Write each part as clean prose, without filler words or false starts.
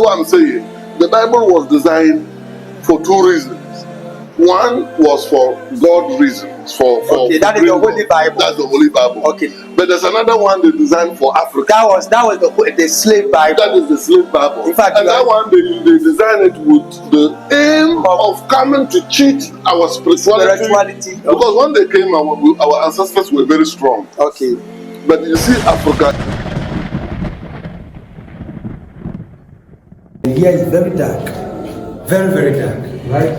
what I'm saying. The Bible was designed for two reasons. One was for God reasons. Okay, that is the Holy Bible. That's the Holy Bible. Okay. But there's another one they designed for Africa. That was the slave Bible. That is the slave Bible. In fact, and that one they designed it with the aim of coming to cheat our spirituality. Because when they came, our ancestors were very strong. Okay. But you see, Africa. Here is very dark, very, very dark, right?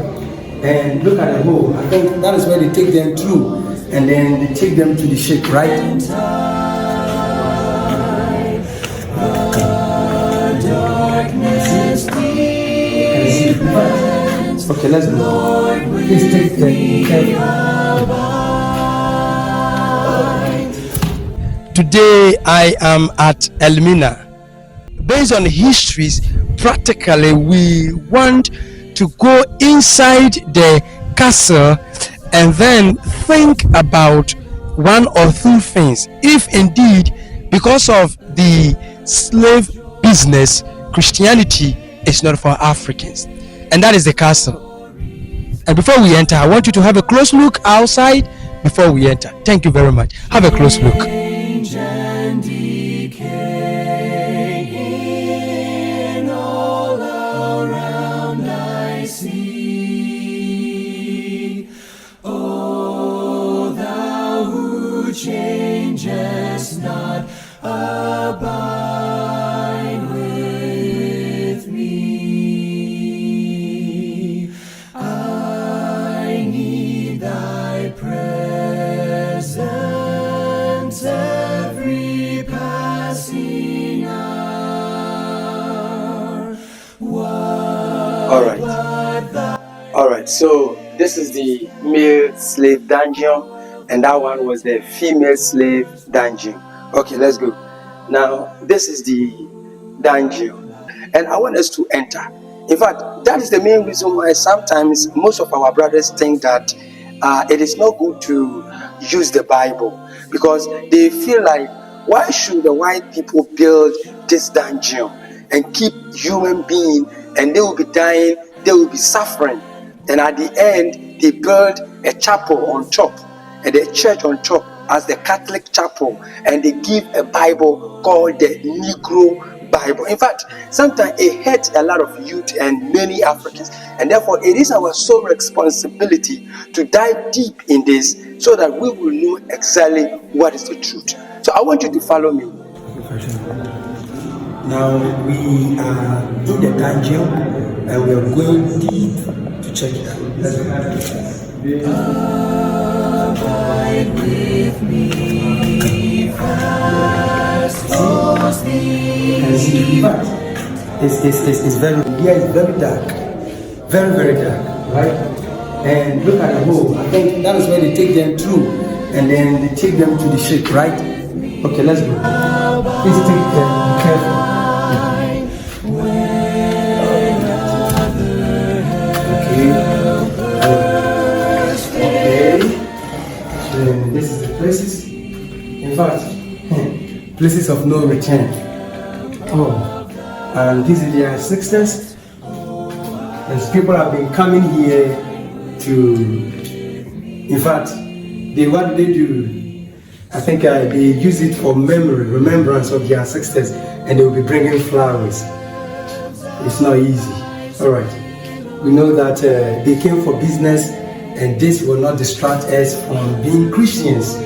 And look at the hole. I think that is where they take them through, and then they take them to the ship, right? Okay, let's go. Please take them carefully. Today I am at Elmina. Based on histories, practically we want to go inside the castle and then think about one or two things. If indeed, because of the slave business, Christianity is not for Africans, and that is the castle. And before we enter, I want you to have a close look outside before we enter. Thank you very much. Have a close look. Changes not, abide with me. I need thy presence every passing hour. All right. So this is the male slave dungeon, and that one was the female slave dungeon. Okay, let's go. Now, this is the dungeon, and I want us to enter. In fact, that is the main reason why sometimes most of our brothers think that it is not good to use the Bible, because they feel like, why should the white people build this dungeon and keep human beings, and they will be dying, they will be suffering, and at the end, they build a chapel on top and a church on top as the Catholic chapel, and they give a Bible called the Negro Bible. In fact, sometimes it hurts a lot of youth and many Africans, and therefore it is our sole responsibility to dive deep in this so that we will know exactly what is the truth. So I want you to follow me. Now we are in the dungeon and we are going deep to check it out. Let's go. Abide with me, fast it's very, here is very dark, very, very dark, right? And look at the hole. I think that is where they take them through, and then they take them to the ship, right? Okay, let's go. Please take them, be careful. This is the places, in fact, places of no return. Oh, and these are their sisters. And people have been coming here to, in fact, what do they do? I think they use it for remembrance of their sisters, and they will be bringing flowers. It's not easy. All right, we know that they came for business, and this will not distract us from being Christians.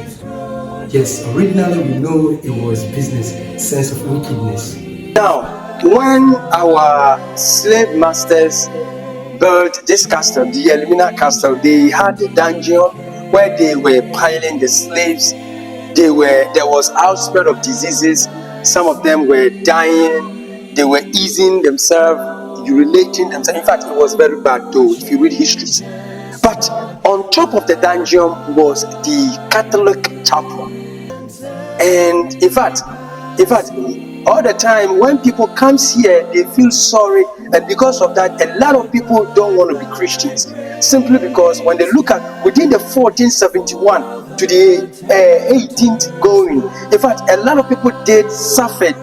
Yes, originally we know it was business, sense of wickedness. Now, when our slave masters built this castle, the Elmina castle, they had a dungeon where they were piling the slaves. There was outbreak of diseases. Some of them were dying. They were easing themselves, urinating themselves. In fact, it was very bad though, if you read histories. But on top of the dungeon was the Catholic chapel. And in fact, all the time when people come here, they feel sorry, and because of that, a lot of people don't want to be Christians, simply because when they look at within the 1471 to the 18th going, in fact, a lot of people did suffer.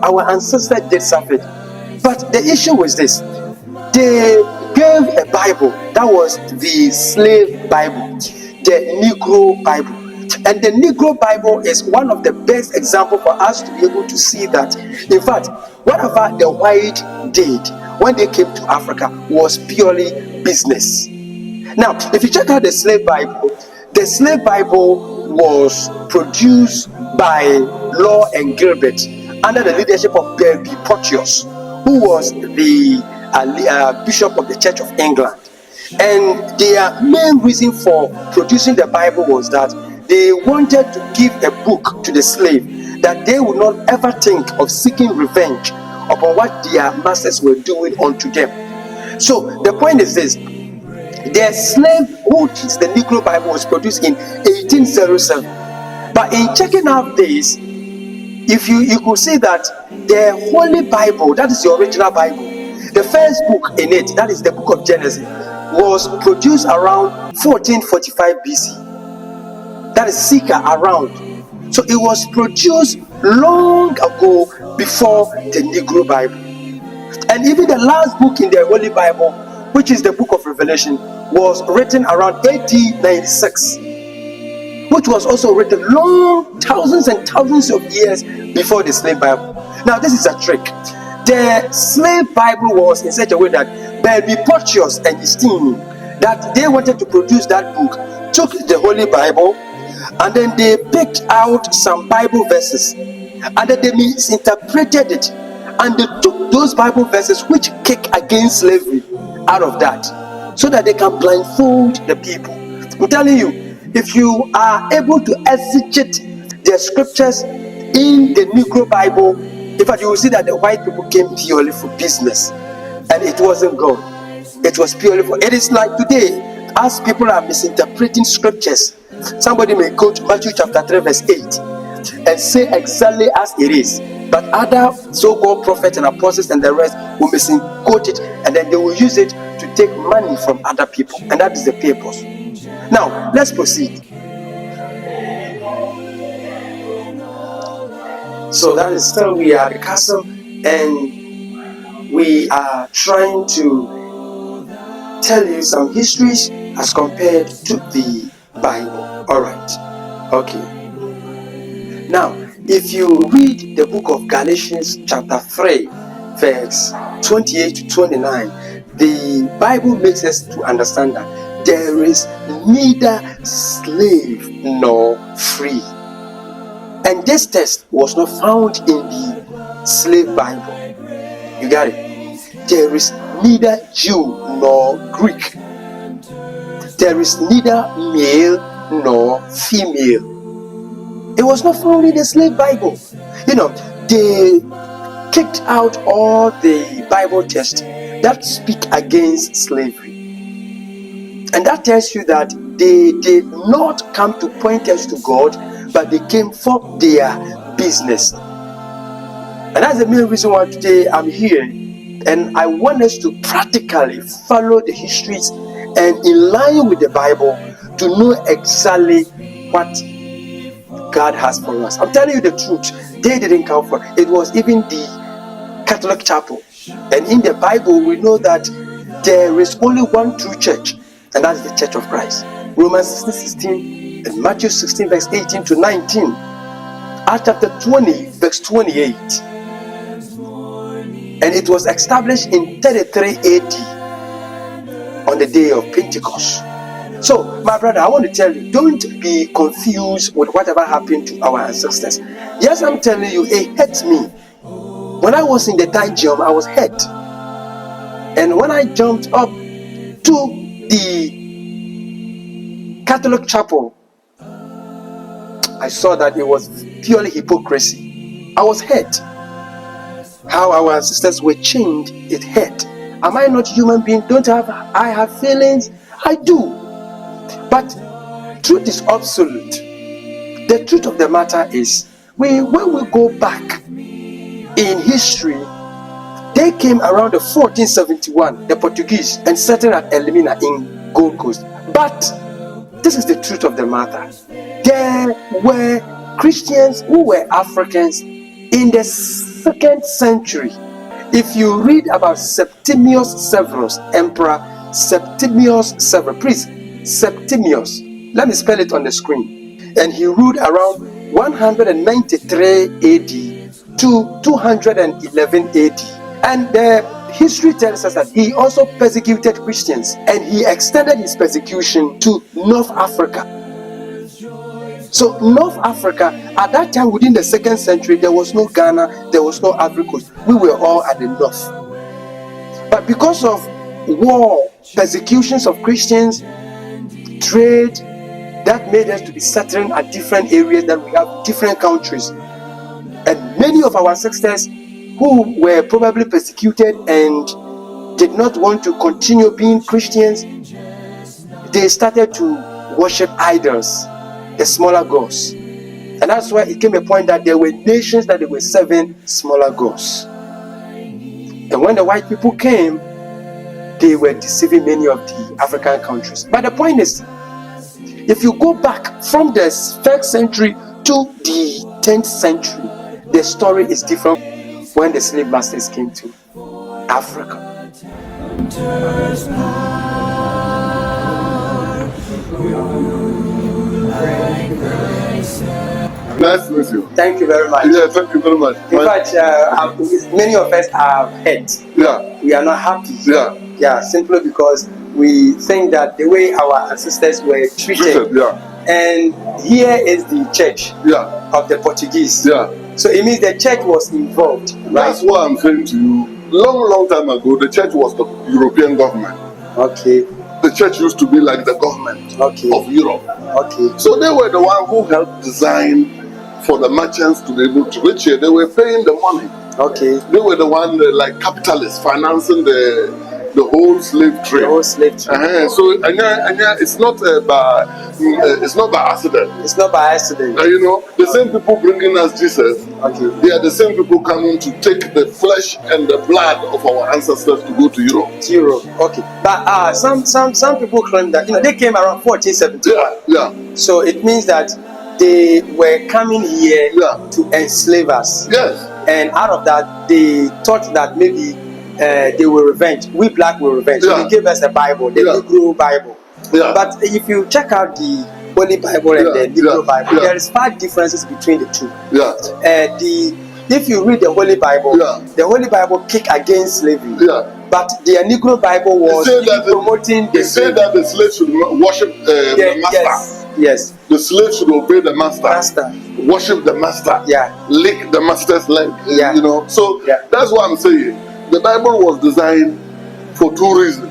Our ancestors did suffer. But the issue was this: they gave a Bible that was the slave Bible, the Negro Bible. And the Negro Bible is one of the best examples for us to be able to see that, in fact, whatever the white did when they came to Africa was purely business. Now, if you check out the slave Bible was produced by Law and Gilbert under the leadership of Baby Porteous, who was the Bishop of the Church of England. And their main reason for producing the Bible was that they wanted to give a book to the slave that they would not ever think of seeking revenge upon what their masters were doing unto them. So the point is this: the slave, which is the Negro Bible, was produced in 1807. But in checking out this, if you could see that the Holy Bible, that is the original Bible, the first book in it, that is the book of Genesis, was produced around 1445 BC. That is circa around. So it was produced long ago before the Negro Bible. And even the last book in the Holy Bible, which is the book of Revelation, was written around AD 96, which was also written long thousands and thousands of years before the slave Bible. Now this is a trick. The slave Bible was in such a way that Baby Porteous and his team, that they wanted to produce that book, took the Holy Bible and then they picked out some Bible verses and then they misinterpreted it, and they took those Bible verses which kick against slavery out of that, so that they can blindfold the people. I'm telling you, if you are able to exegete the scriptures in the Negro Bible, in fact, you will see that the white people came purely for business, and it wasn't God. It was purely for. It is like today, as people are misinterpreting scriptures, somebody may go to Matthew chapter 3 verse 8 and say exactly as it is, but other so-called prophets and apostles and the rest will misquote it, and then they will use it to take money from other people, and that is the purpose. Now let's proceed. So that is still, we are at the castle and we are trying to tell you some histories as compared to the Bible. All right. Okay. Now, if you read the book of Galatians chapter 3 verse 28 to 29, the Bible makes us to understand that there is neither slave nor free. And this text was not found in the slave Bible. You got it? There is neither Jew nor Greek. There is neither male nor female. It was not found in the slave Bible. You know, they kicked out all the Bible texts that speak against slavery. And that tells you that they did not come to point us to God, but they came for their business. And that's the main reason why today I'm here. And I want us to practically follow the histories and in line with the Bible to know exactly what God has for us. I'm telling you the truth. They didn't come for it. It was even the Catholic chapel. And in the Bible, we know that there is only one true church, and that's the Church of Christ. Romans 16:16 and Matthew 16 verse 18 to 19. Acts chapter 20 verse 28. And it was established in 33 AD on the day of Pentecost. So, my brother, I want to tell you, don't be confused with whatever happened to our ancestors. Yes, I'm telling you, it hurt me. When I was in the dungeon, I was hurt. And when I jumped up to the Catholic chapel, I saw that it was purely hypocrisy. I was hurt. How our ancestors were chained, it hurt. Am I not a human being? I have feelings? I do. But truth is absolute. The truth of the matter is, when we go back in history, they came around the 1471, the Portuguese, and settled at Elmina in Gold Coast. But this is the truth of the matter. There were Christians who were Africans in the 2nd century If you read about Septimius Severus, Emperor Septimius Severus, please, Septimius, let me spell it on the screen. And he ruled around 193 AD to 211 AD. And the history tells us that he also persecuted Christians, and he extended his persecution to North Africa. So North Africa, at that time within the 2nd century, there was no Ghana, there was no Ivory Coast. We were all at the north. But because of war, persecutions of Christians, trade, that made us to be settling at different areas, that we have different countries. And many of our sisters who were probably persecuted and did not want to continue being Christians, they started to worship idols, the smaller gods. And that's why it came a point that there were nations that they were serving smaller gods. And when the white people came, they were deceiving many of the African countries. But the point is, if you go back from the 1st century to the 10th century, the story is different when the slave masters came to Africa. Nice to meet you. Thank you very much. Yeah, thank you very much. In fact, many of us are hurt. Yeah. We are not happy. Yeah. Yeah, simply because we think that the way our ancestors were treated. Yeah. And here is the church of the Portuguese. Yeah. So it means the church was involved. Right? That's what I'm saying to you. Long time ago, the church was the European government. Okay. The church used to be like the government of Europe. Okay. So they were the one who helped design for the merchants to be able to reach here. They were paying the money. Okay. They were the one like capitalists financing the whole slave trade. The whole slave trade. So it's not by accident. It's not by accident. You know, the same people bringing us Jesus. Okay. They are the same people coming to take the flesh and the blood of our ancestors to go to Europe. Okay. But some people claim that they came around 1471. Yeah. So it means that they were coming here to enslave us. Yes. And out of that, they thought that maybe they will revenge. We black will revenge. So they gave us a Bible, the Negro Bible. Yeah. But if you check out the Polley Bible and the Negro Bible, there is 5 differences between the two. Yeah. If you read the Holy Bible, the Holy Bible kicked against slavery. Yeah. But the Negro Bible was promoting they say that the slave should worship the master. Yes. The slave should obey the master. Worship the master. Yeah. Lick the master's leg. Yeah. You know. So that's what I'm saying. The Bible was designed for 2 reasons.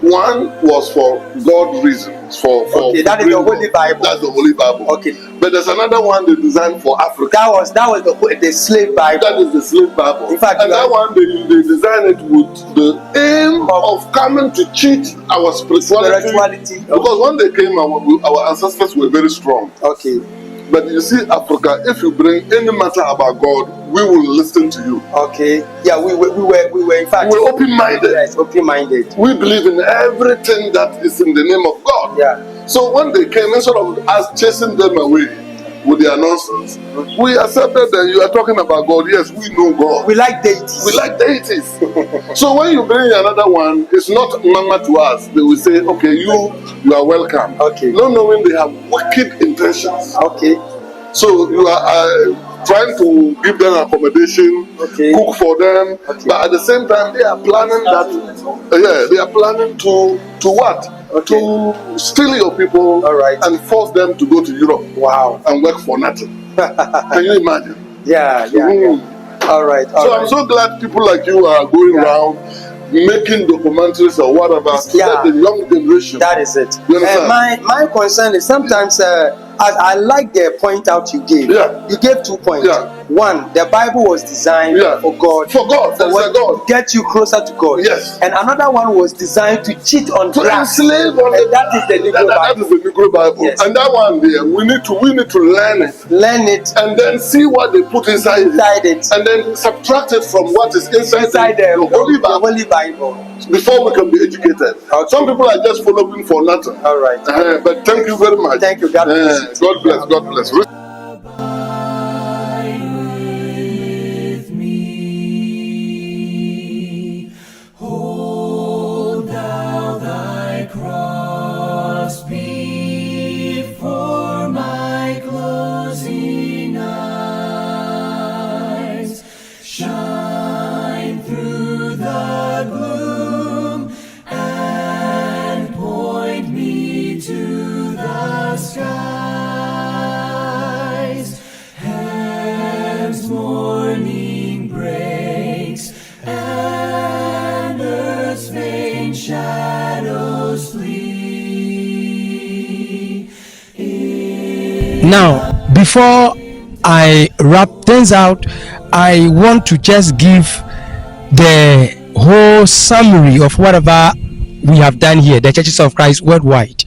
One was for God reasons. Okay, that is the Holy Bible. That's the Holy Bible. Okay. But there's another one they designed for Africa. That was the slave Bible. That is the slave Bible. In fact, and that one they designed it with the aim of coming to cheat our spirituality. Because when they came, our ancestors were very strong. Okay. But you see, Africa, if you bring any matter about God, we will listen to you. Okay. Yeah, we were in fact. We're open-minded. Yes, open-minded. We believe in everything that is in the name of God. Yeah. So when they came, instead of us chasing them away with their nonsense, we accepted that you are talking about God. Yes, we know God. We like deities. So when you bring another one, it's not mama to us. They will say, okay, you are welcome. Okay. Not knowing they have wicked intentions. Okay. So you are trying to give them accommodation, cook for them, but at the same time they are planning to what? Okay. To steal your people and force them to go to Europe. Wow. And work for nothing. Can you imagine? Yeah. All right. I'm so glad people like you are going around making documentaries or whatever to let the young generation. That is it. You understand? My concern is sometimes I like the point out you gave. Yeah. You gave 2 points. Yeah. One, the Bible was designed for God. For God. That's to God. Get you closer to God. Yes. And another one was designed to cheat on to blacks. enslave on and that is the Negro Bible. That is the Negro Bible. Yes. And that one there, we need to learn it. Learn it. And then see what they put inside it. And then subtract it from what is inside the Holy Bible. Before we can be educated. Okay. Some people are just following for nothing. All right. But thank you very much. Thank you. God bless. God bless. God bless. With me. Now, before I wrap things out, I want to just give the whole summary of whatever we have done here, the Churches of Christ worldwide.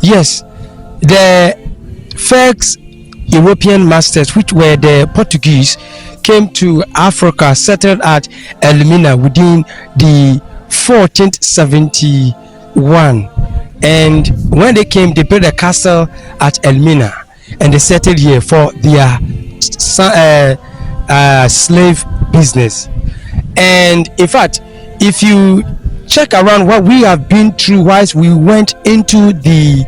Yes, the first European masters, which were the Portuguese, came to Africa, settled at Elmina within the 1471. And when they came, they built a castle at Elmina, and they settled here for their slave business. And in fact, if you check around what we have been through whilst we went into the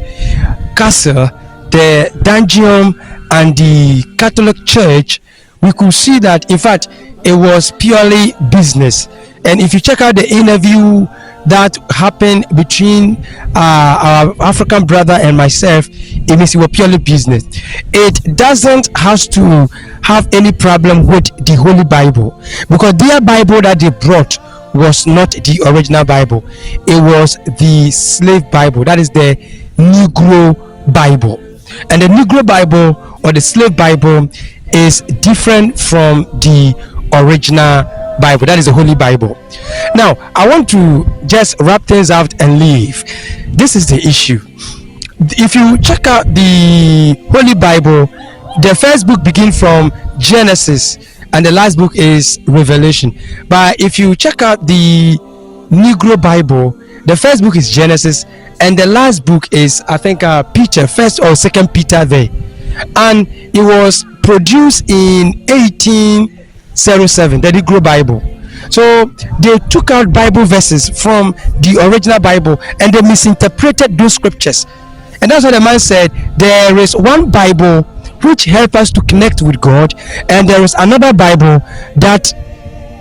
castle, the dungeon, and the Catholic Church, we could see that in fact it was purely business. And if you check out the interview that happened between our African brother and myself, it means it was purely business. It doesn't have to have any problem with the Holy Bible, because their Bible that they brought was not the original Bible. It was the slave Bible, that is the Negro Bible. And the Negro Bible or the slave Bible is different from the original Bible, that is the Holy Bible. Now, I want to just wrap things out and leave. This is the issue. If you check out the Holy Bible, the first book begins from Genesis and the last book is Revelation. But if you check out the Negro Bible, the first book is Genesis and the last book is, I think, Peter, first or second Peter there. And it was produced in 1807, the Negro Bible. So they took out Bible verses from the original Bible and they misinterpreted those scriptures. And that's what the man said. There is one Bible which helps us to connect with God, and there is another Bible that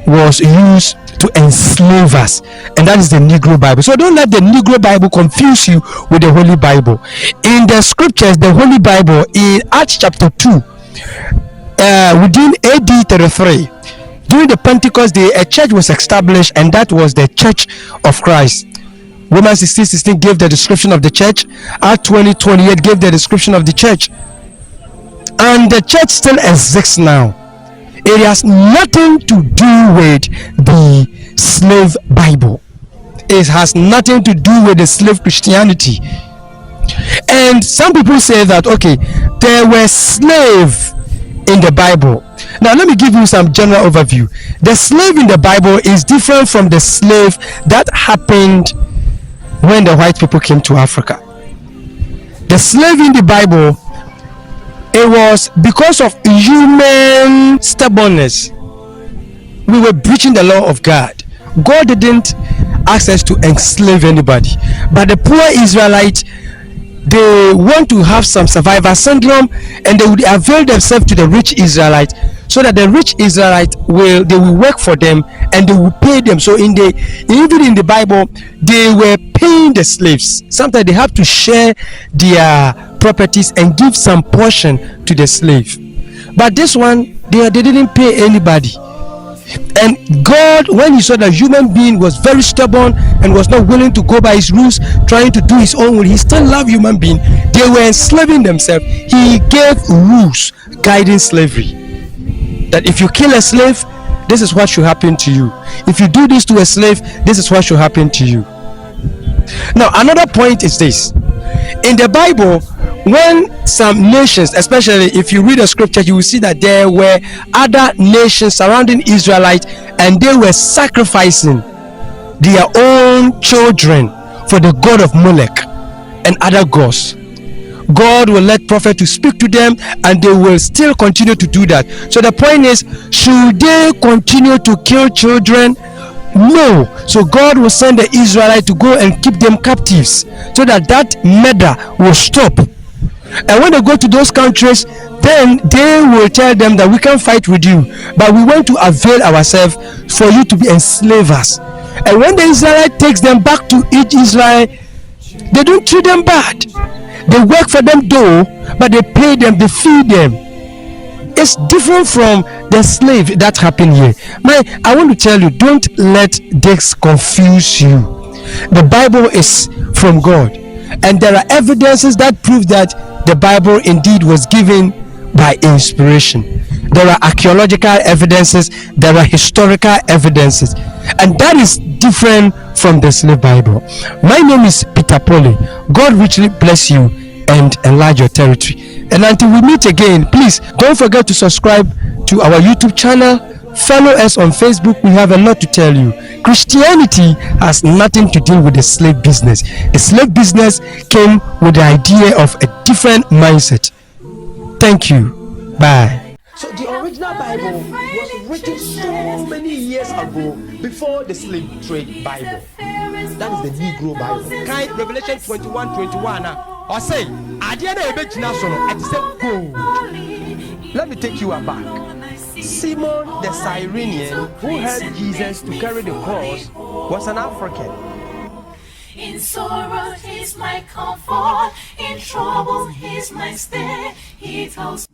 was used to enslave us, and that is the Negro Bible. So don't let the Negro Bible confuse you with the Holy Bible. In the scriptures, the Holy Bible, in Acts chapter 2, within AD 33, during the Pentecost day, a church was established, and that was the Church of Christ. Romans 16:16 gave the description of the church. Acts 20:28 gave the description of the church. And the church still exists now. It has nothing to do with the slave Bible. It has nothing to do with the slave Christianity. And some people say that, okay, there were slaves in the Bible. Now let me give you some general overview. The slave in the Bible is different from the slave that happened when the white people came to Africa. The slave in the Bible, it was because of human stubbornness. We were breaching the law of God. God didn't ask us to enslave anybody, but the poor Israelites, they want to have some survivor syndrome, and they would avail themselves to the rich Israelites, so that the rich Israelites will work for them and they will pay them. So even in the Bible, they were paying the slaves. Sometimes they have to share their properties and give some portion to the slave. But this one, they didn't pay anybody. And God, when he saw that human being was very stubborn and was not willing to go by his rules, trying to do his own will, he still loved human being. They were enslaving themselves. He gave rules guiding slavery, that if you kill a slave, this is what should happen to you. If you do this to a slave, this is what should happen to you. Now, another point is this. In the Bible, when some nations, especially if you read the scripture, you will see that there were other nations surrounding Israelites, and they were sacrificing their own children for the god of Molech and other gods. God will let prophet to speak to them, and they will still continue to do that. So the point is, should they continue to kill children? No. So God will send the Israelites to go and keep them captives, so that murder will stop. And when they go to those countries, then they will tell them that we can't fight with you, but we want to avail ourselves for you to be enslavers. And when the Israelite takes them back to Israel, they don't treat them bad. They work for them though, but they pay them, they feed them. It's different from the slave that happened here. I want to tell you, don't let this confuse you. The Bible is from God, and there are evidences that prove that the Bible indeed was given by inspiration. There are archaeological evidences, there are historical evidences, and that is different from the slave Bible. My name is Peter Polley. God richly bless you and enlarge your territory. And until we meet again, please don't forget to subscribe to our YouTube channel. Follow us on Facebook. We have a lot to tell you. Christianity has nothing to do with the slave business. The slave business came with the idea of a different mindset. Thank you. Bye. So the original Bible was written so many years ago before the slave trade Bible. That is the Negro Bible. Kind Revelation 21:21. Or say, gold. Let me take you aback. Simon the Cyrenian, who helped Jesus to carry the cross, was an African. In sorrow, he's my comfort. In trouble, he's my stay. He tells